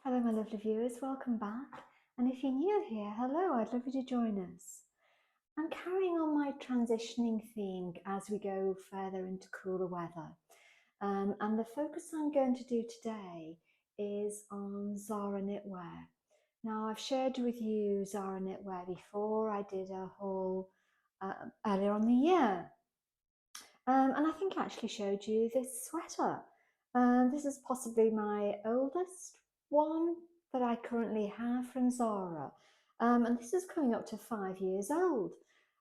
Hello my lovely viewers, welcome back. And if you're new here, hello, I'd love you to join us. I'm carrying on my transitioning theme as we go further into cooler weather. And the focus I'm going to do today is on Zara Knitwear. Now I've shared with you Zara Knitwear before. I did a haul earlier on the year. And I think I actually showed you this sweater. This is possibly my oldest one that I currently have from Zara. And this is coming up to 5 years old.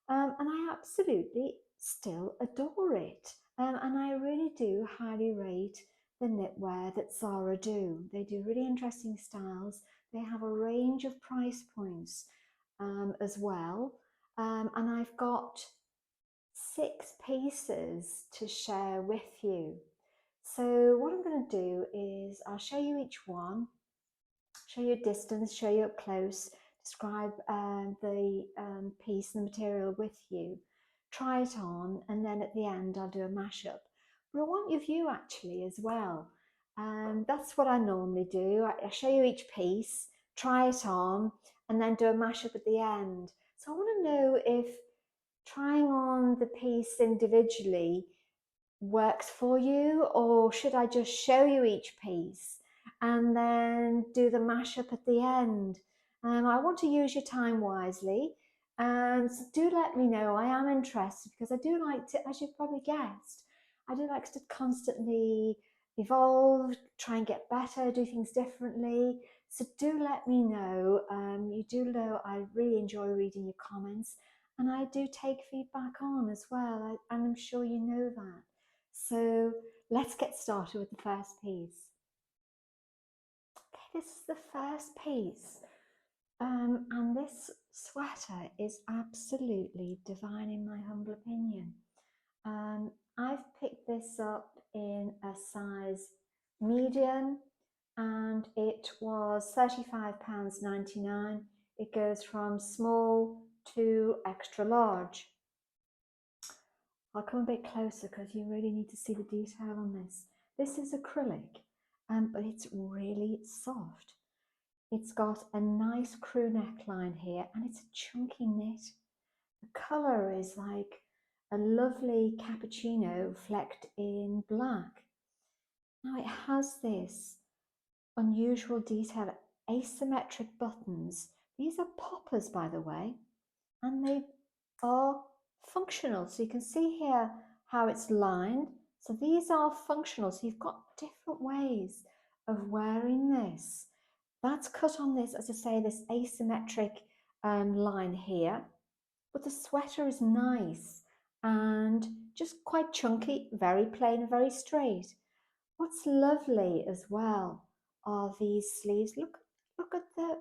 And I absolutely still adore it. And I really do highly rate the knitwear that Zara do. They do really interesting styles. They have a range of price points as well. And I've got 6 pieces to share with you. So what I'm going to do is I'll show you each one, show you distance, show you up close, describe the piece and the material with you, try it on, and then at the end I'll do a mashup. But I want your view actually as well. That's what I normally do. I show you each piece, try it on, and then do a mashup at the end. So I want to know if trying on the piece individually works for you, or should I just show you each piece and then do the mashup at the end? I want to use your time wisely, and so do let me know. I am interested because I do like to, as you've probably guessed, I do like to constantly evolve, try and get better, do things differently. So do let me know. You do know I really enjoy reading your comments, and I do take feedback on as well, and I'm sure you know that. So let's get started with the first piece. Okay, this is the first piece. And this sweater is absolutely divine in my humble opinion. I've picked this up in a size medium and it was £35.99. It goes from small to extra large. I'll come a bit closer because you really need to see the detail on this. This is acrylic, but it's really soft. It's got a nice crew neckline here and it's a chunky knit. The colour is like a lovely cappuccino flecked in black. Now it has this unusual detail, asymmetric buttons. These are poppers, by the way, and they are functional. So you can see here how it's lined. So these are functional. So you've got different ways of wearing this. That's cut on this, as I say, this asymmetric line here. But the sweater is nice and just quite chunky, very plain and very straight. What's lovely as well are these sleeves. Look at the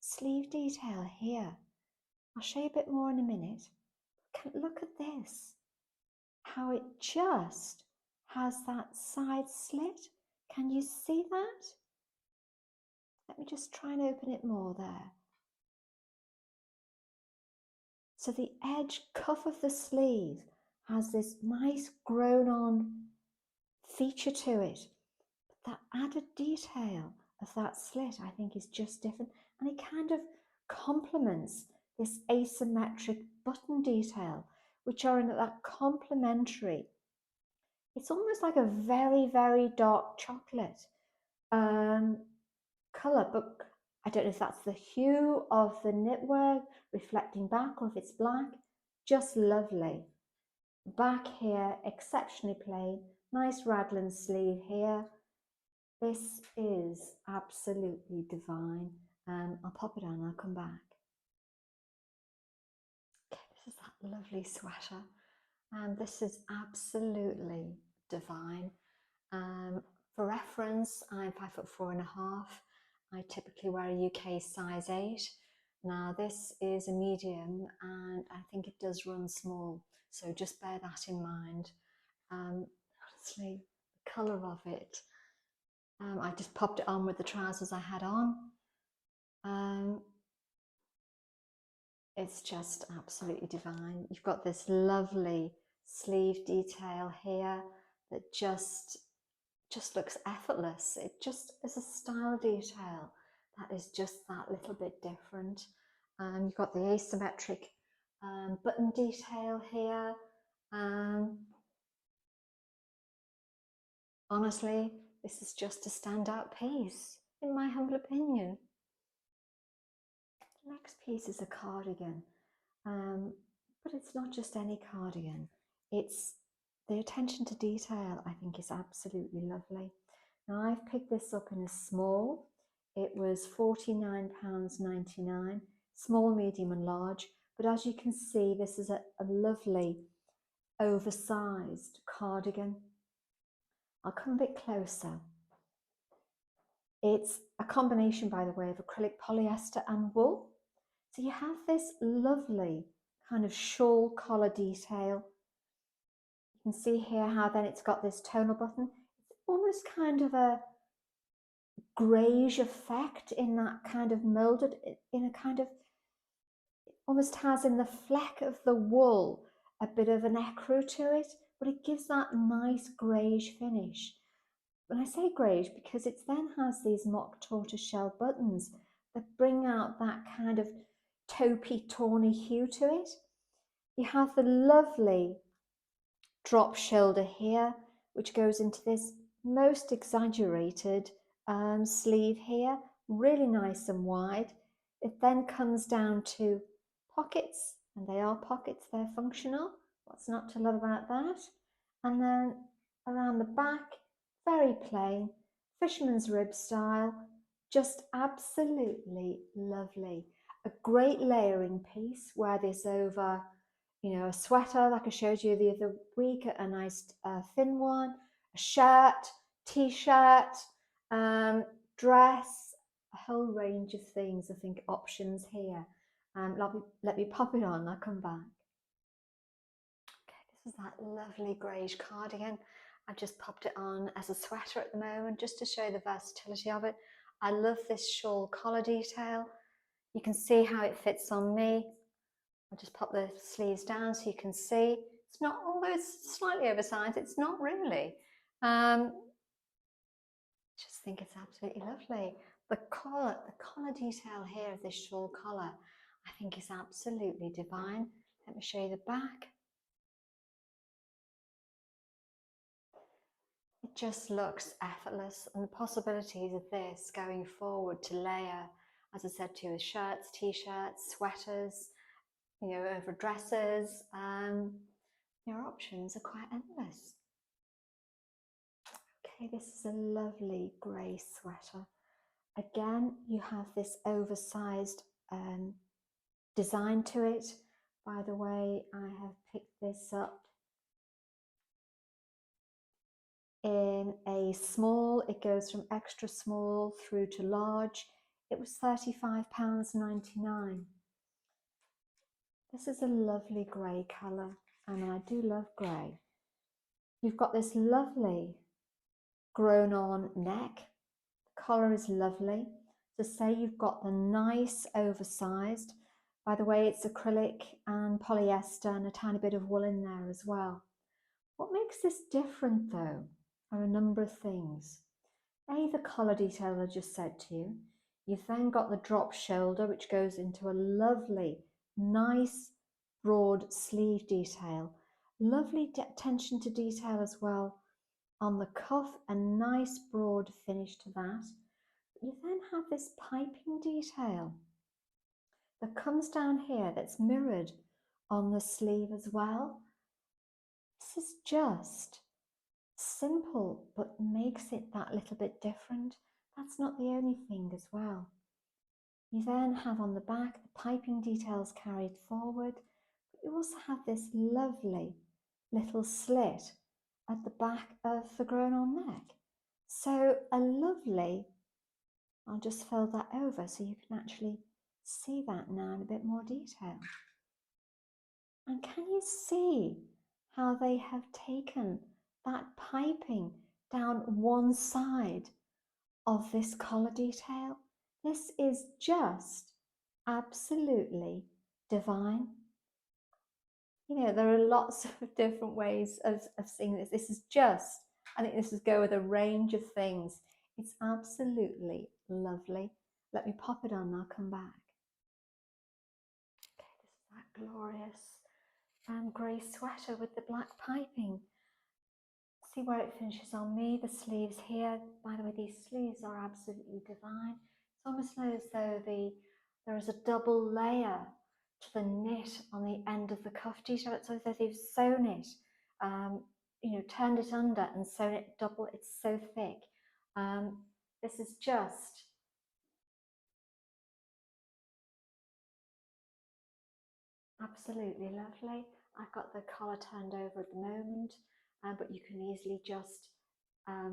sleeve detail here. I'll show you a bit more in a minute. Look at this, how it just has that side slit. Can you see that? Let me just try and open it more there. So the edge cuff of the sleeve has this nice grown on feature to it. But that added detail of that slit I think is just different, and it kind of complements this asymmetric button detail, which are in that complementary. It's almost like a very, very dark chocolate colour, but I don't know if that's the hue of the knitwear reflecting back or if it's black. Just lovely. Back here, exceptionally plain. Nice raglan sleeve here. This is absolutely divine. I'll pop it on, I'll come back. Okay, this is that lovely sweater. And this is absolutely divine. For reference, I'm 5'4.5". I typically wear a UK size 8. Now this is a medium and I think it does run small, so just bear that in mind. Honestly, the colour of it, I just popped it on with the trousers I had on. It's just absolutely divine. You've got this lovely sleeve detail here that just looks effortless. It just is a style detail. that is just that little bit different. You've got the asymmetric button detail here. Honestly, this is just a standout piece, in my humble opinion. The next piece is a cardigan, but it's not just any cardigan. It's the attention to detail, I think, is absolutely lovely. Now, I've picked this up in a small. It was £49.99, small, medium and large. But as you can see, this is a lovely oversized cardigan. I'll come a bit closer. It's a combination, by the way, of acrylic polyester and wool. So you have this lovely kind of shawl collar detail. You can see here how then it's got this tonal button. It's almost kind of a greyish effect in that kind of moulded, in a kind of, it almost has in the fleck of the wool a bit of an ecru to it, but it gives that nice greyish finish. When I say greyish, because it then has these mock tortoiseshell buttons that bring out that kind of taupey, tawny hue to it. You have the lovely drop shoulder here, which goes into this most exaggerated sleeve here, really nice and wide. It then comes down to pockets, and they are pockets, they're functional. What's not to love about that? And then around the back, very plain, fisherman's rib style, just absolutely lovely. A great layering piece, wear this over, you know, a sweater like I showed you the other week, a nice thin one, a shirt, t-shirt, dress, a whole range of things, I think, options here. Let me pop it on, I'll come back. Okay, this is that lovely greyish cardigan. I've just popped it on as a sweater at the moment, just to show the versatility of it. I love this shawl collar detail. You can see how it fits on me. I'll just pop the sleeves down so you can see. It's not, although it's slightly oversized, it's not really. Just think it's absolutely lovely. The collar detail here of this shawl collar, I think is absolutely divine. Let me show you the back. It just looks effortless, and the possibilities of this going forward to layer, as I said to you, with shirts, t-shirts, sweaters, you know, over dresses, your options are quite endless. Okay, this is a lovely grey sweater. Again, you have this oversized design to it. By the way, I have picked this up in a small. It goes from extra small through to large. It was £35.99. This is a lovely grey colour, and I do love grey. You've got this lovely grown on neck. The collar is lovely. To say you've got the nice oversized. By the way, it's acrylic and polyester and a tiny bit of wool in there as well. What makes this different though are a number of things. A, the collar detail I just said to you. You've then got the drop shoulder, which goes into a lovely, nice, broad sleeve detail. Lovely attention to detail as well. On the cuff, a nice broad finish to that. You then have this piping detail that comes down here that's mirrored on the sleeve as well. This is just simple, but makes it that little bit different. That's not the only thing as well. You then have on the back the piping details carried forward, but you also have this lovely little slit at the back of the grown on neck. So a lovely, I'll just fold that over so you can actually see that now in a bit more detail. And can you see how they have taken that piping down one side of this collar detail? This is just absolutely divine. You know, there are lots of different ways of seeing this. This is just, I think this is go with a range of things. It's absolutely lovely. Let me pop it on and I'll come back. Okay, this is that glorious grey sweater with the black piping. See where it finishes on me, the sleeves here. By the way, these sleeves are absolutely divine. It's almost as though there is a double layer to the knit on the end of the cuff detail. It's as though they've sewn it, you know, turned it under and sewn it double. It's so thick. This is just absolutely lovely. I've got the collar turned over at the moment, but you can easily just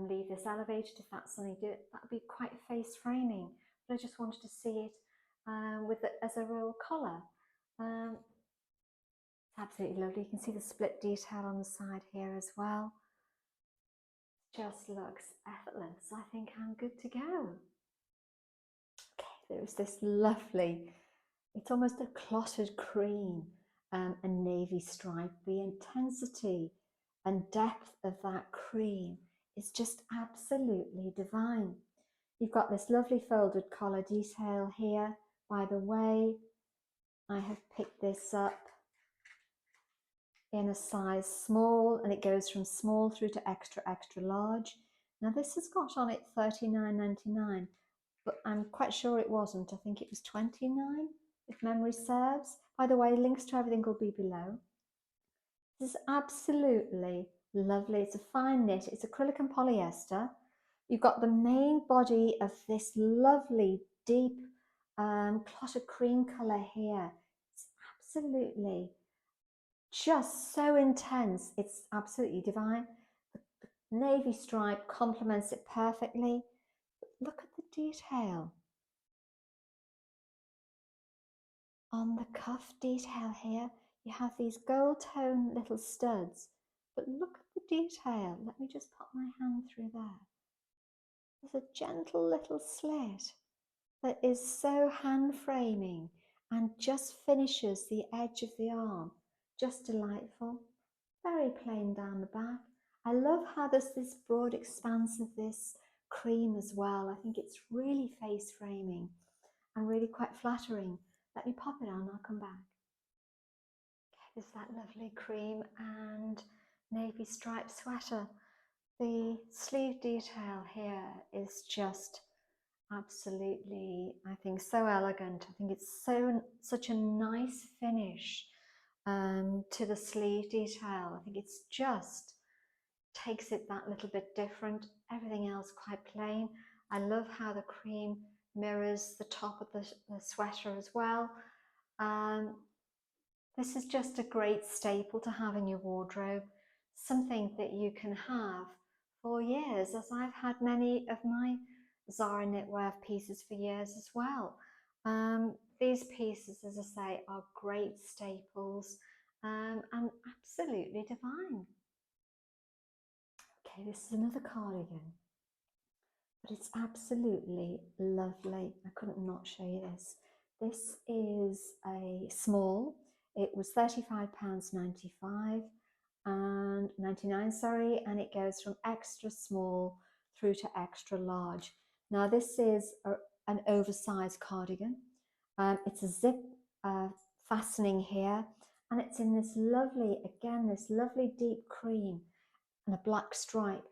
leave this elevated if that's something you do. That would be quite face framing, but I just wanted to see it with it as a real collar. It's absolutely lovely. You can see the split detail on the side here as well. Just looks effortless. I think I'm good to go. Okay, there's this lovely, it's almost a clotted cream and navy stripe. The intensity and depth of that cream is just absolutely divine. You've got this lovely folded collar detail here. By the way, I have picked this up in a size small, and it goes from small through to extra, extra large. Now this has got on it $39.99, but I'm quite sure it wasn't. I think it was $29, if memory serves. By the way, links to everything will be below. This is absolutely lovely. It's a fine knit. It's acrylic and polyester. You've got the main body of this lovely deep clotted cream colour here. It's absolutely just so intense. It's absolutely divine. The navy stripe complements it perfectly. Look at the detail on the cuff detail here. You have these gold tone little studs, but look at the detail. Let me just put my hand through there. There's a gentle little slit that is so hand framing and just finishes the edge of the arm. Just delightful. Very plain down the back. I love how there's this broad expanse of this cream as well. I think it's really face framing and really quite flattering. Let me pop it on, I'll come back. Okay, there's that lovely cream and navy striped sweater. The sleeve detail here is just absolutely, I think, so elegant. I think it's such a nice finish to the sleeve detail. I think it's just takes it that little bit different. Everything else quite plain. I love how the cream mirrors the top of the sweater as well. This is just a great staple to have in your wardrobe, something that you can have for years, as I've had many of my Zara Knitwear pieces for years as well. These pieces, as I say, are great staples and absolutely divine. Okay, this is another cardigan, but it's absolutely lovely. I couldn't not show you this. This is a small. It was £35.95 and 99, sorry, and it goes from extra small through to extra large. Now this is an oversized cardigan. It's a zip fastening here, and it's in this lovely, again, this lovely deep cream and a black stripe.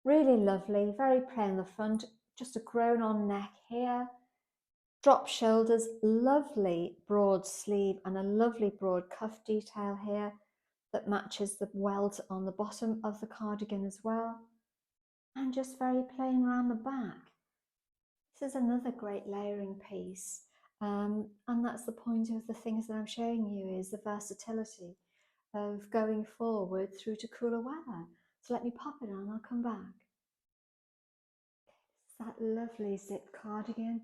Really lovely, very plain on the front, just a grown on neck here, drop shoulders, lovely broad sleeve and a lovely broad cuff detail here that matches the welt on the bottom of the cardigan as well, and just very plain around the back. This is another great layering piece, and that's the point of the things that I'm showing you, is the versatility of going forward through to cooler weather. So let me pop it on, I'll come back. That lovely zip cardigan,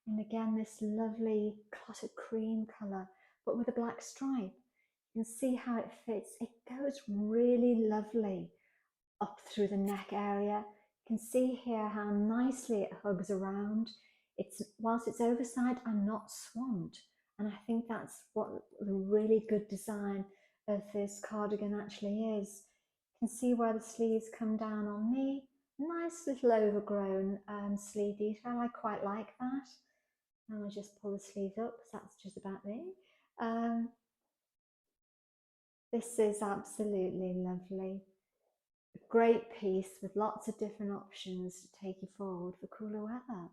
and again this lovely clotted cream colour but with a black stripe. You can see how it fits. It goes really lovely up through the neck area. You can see here how nicely it hugs around. Whilst it's oversized, I'm not swamped, and I think that's what the really good design of this cardigan actually is. You can see where the sleeves come down on me Nice little overgrown sleeve detail. I quite like that. And I'll just pull the sleeve up because that's just about me. This is absolutely lovely. A great piece with lots of different options to take you forward for cooler weather.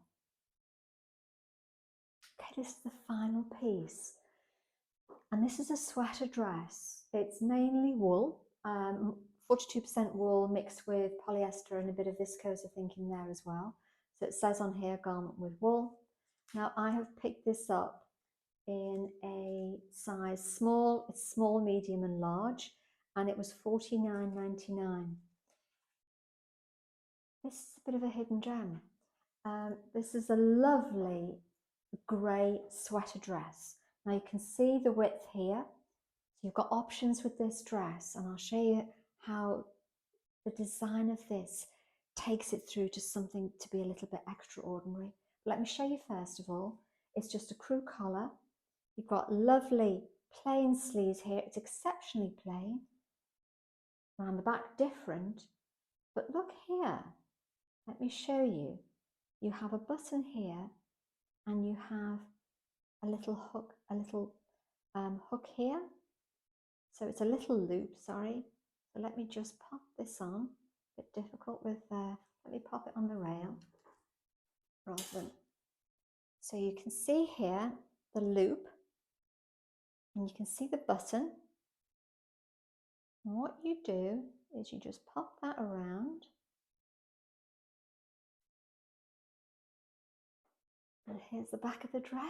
Okay, this is the final piece. And this is a sweater dress. It's mainly wool, 42% wool mixed with polyester and a bit of viscose, I think, in there as well. So it says on here, garment with wool. Now I have picked this up in a size small. It's small, medium and large, and it was $49.99. This is a bit of a hidden gem. This is a lovely grey sweater dress. Now you can see the width here. So you've got options with this dress, and I'll show you how the design of this takes it through to something to be a little bit extraordinary. Let me show you first of all. It's just a crew collar. You've got lovely plain sleeves here. It's exceptionally plain. Around the back different, but look here. Let me show you. You have a button here, and you have a little hook, hook here. So it's a little loop, sorry. So let me just pop this on. A bit difficult with, let me pop it on the rail rather than. So you can see here the loop, and you can see the button. And what you do is you just pop that around. And here's the back of the dress.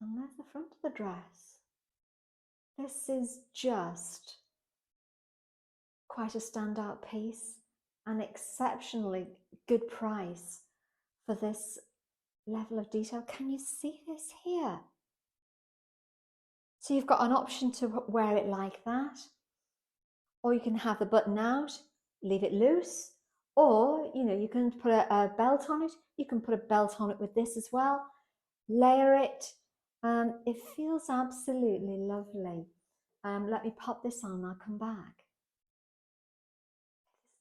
And there's the front of the dress. This is just quite a standout piece, an exceptionally good price for this level of detail. Can you see this here? So you've got an option to wear it like that, or you can have the button out, leave it loose, or you can put a belt on it. You can put a belt on it with this as well, layer it. It feels absolutely lovely. Let me pop this on and I'll come back.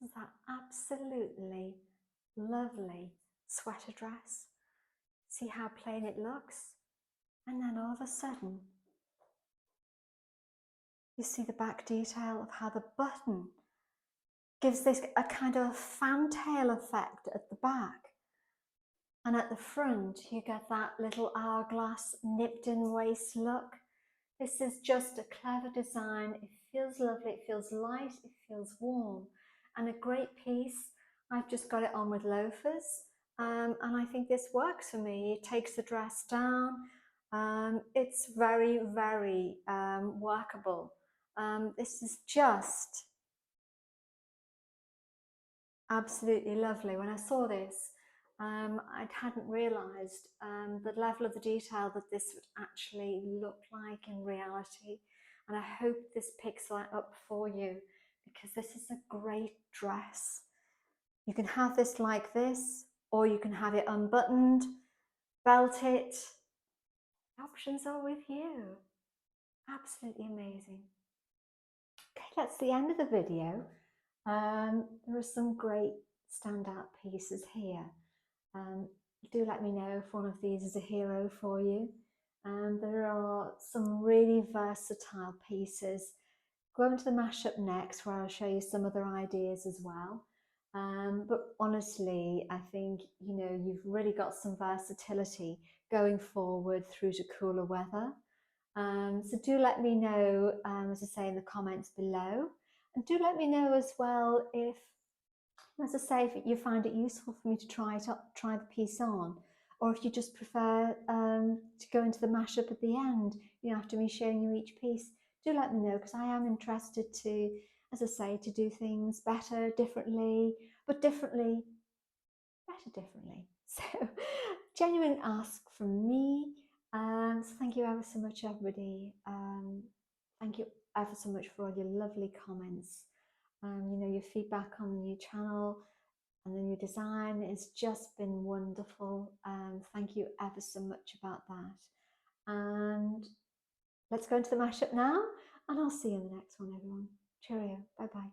This is that absolutely lovely sweater dress. See how plain it looks? And then all of a sudden, you see the back detail of how the button gives this a kind of fantail effect at the back. And at the front, you get that little hourglass nipped in waist look. This is just a clever design. It feels lovely, it feels light, it feels warm, and a great piece. I've just got it on with loafers, and I think this works for me. It takes the dress down. It's very, very workable. This is just absolutely lovely. When I saw this, I hadn't realised the level of the detail that this would actually look like in reality. And I hope this picks that up for you, because this is a great dress. You can have this like this, or you can have it unbuttoned, belt it. The options are with you. Absolutely amazing. Okay, that's the end of the video. There are some great standout pieces here. Do let me know if one of these is a hero for you. There are some really versatile pieces. Go into the mashup next, where I'll show you some other ideas as well. But honestly, I think you've really got some versatility going forward through to cooler weather. So do let me know, as I say, in the comments below, and do let me know as well if, as I say, if you find it useful for me to try the piece on, or if you just prefer to go into the mashup at the end, after me showing you each piece. Do let me know, because I am interested to, as I say, to do things better, differently, but differently, better differently. So, genuine ask from me. So thank you ever so much, everybody. Thank you ever so much for all your lovely comments. Your feedback on the new channel and the new design has just been wonderful. Thank you ever so much about that. And let's go into the mashup now, and I'll see you in the next one, everyone. Cheerio. Bye bye.